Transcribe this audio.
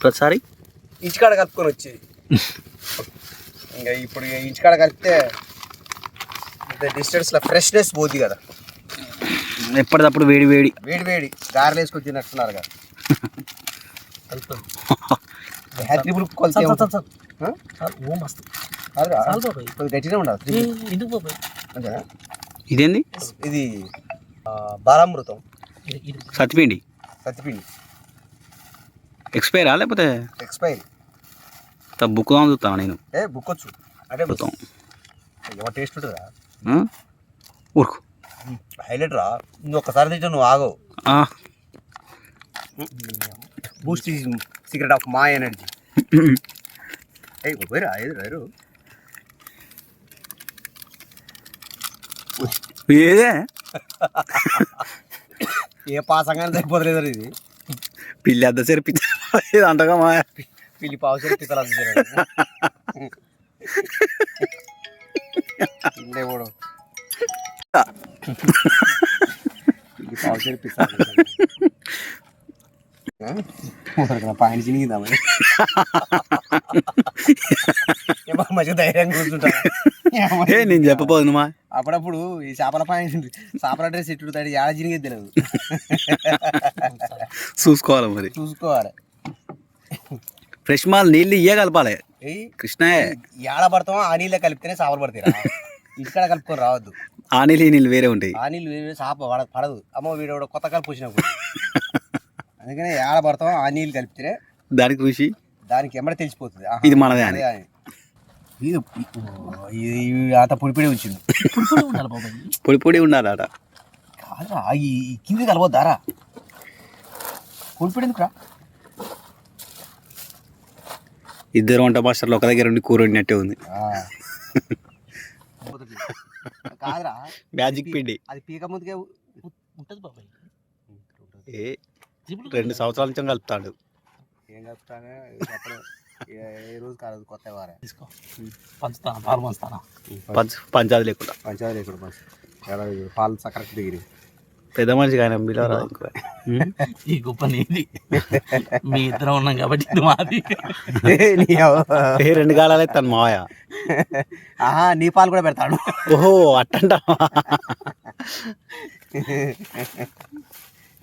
ప్రతిసారి ఇంచుకాడ కలుపుకొని వచ్చేది. ఇంకా ఇప్పుడు ఇంచుకాడ కలిపితే డిస్టెన్స్లో ఫ్రెష్నెస్ పోద్ది కదా. ఎప్పటికప్పుడు వేడి వేడి వేడి వేడి గారెలు వేసుకొని తిన్నట్టున్నారు కదా. హ్యాట్రిబుల్ కొలితే కొద్దిగా గట్టిగా ఉండాలి. అంతేనా? ఇదేంది? ఇది బాలామృతం, సత్తిపిండి. సత్తిపిండి ఎక్స్పైరా లేకపోతే ఎక్స్పైరీ. బుక్ చూస్తాను నేను. బుక్ వచ్చు అంటే బుక్తాం ఎవరు టేస్ట్ ఉంటుందా? ఊరుకు హైలైట్ రా. నువ్వు ఒక్కసారి తింటే నువ్వు ఆగవు. Boost is secret of my energy. పోయిరా ఎదురు ఏదే ఏ పాసంగానే సరిపోతలేదు ఇది. పిల్లి అద్ద సరిపి అంటగా మా పిల్లి పావు సరిపితలు కూడా పిల్లి పావు సరిపిస్తారు. పాయింట్ చినిగిందా మంచిగా ధైర్యంగా కూర్చుంటా. నేను చెప్పబోదు మా అప్పుడప్పుడు ఈ చేపల పాయింట్ చేపల డ్రెస్ ఇట్లు తడి ఏడ చినిగేది తెలియదు. చూసుకోవాలి మరి, చూసుకోవాలి. ఫ్రెష్ మాల్ నీళ్ళు ఇయ్యే కలపాలి. కృష్ణ ఏడ పడతామో ఆ నీళ్ళే కలిపితేనే చేపలు పడతాయి. ఇంటికాడ కలుపుకొని రావద్దు. ఆ నీళ్ళు ఈ నీళ్ళు వేరే ఉంటాయి. ఆ నీళ్ళు వేరే చేప పడదు. అమ్మో వీడు కొత్త కలిపి వచ్చినప్పుడు. అందుకనే ఏడ పడతామో ఆ నీళ్ళు కలిపితేనే దానికి రుచి, దానికి ఎమ్మడే తెలిసిపోతుంది ఇది మనదే అని. అంత పొడిపొడి వచ్చింది. పొడి పొడి ఉండాలట. కాదురా ఈ కింది కలవద్దారా. పొడిపొడి ఎందుకురా? ఇద్దరు వంట మాస్టర్లు ఒక దగ్గర ఉండి కూర వండినట్టే ఉంది. కాదురా మ్యాజిక్ పిండి. అది పీక ముందుకే ఉంటుంది బాబాయ్. 2 సంవత్సరాల నుంచి కలుపుతాడు. ఏం కలుపుతానే ఏ రోజు కాదు. కొత్త వారే తీసుకో. పంచాది లేకుండా పాలు చక్కర దిగిరి పెద్ద మనిషి కానీ బిలవరా. ఈ గొప్ప నీది. మీ ఇద్దరం ఉన్నాం కాబట్టి ఇది మాది. 2 కాలాలు ఎత్తాను మావయ్య. నీ పాలు కూడా పెడతాడు. ఓహో అట్టంటా.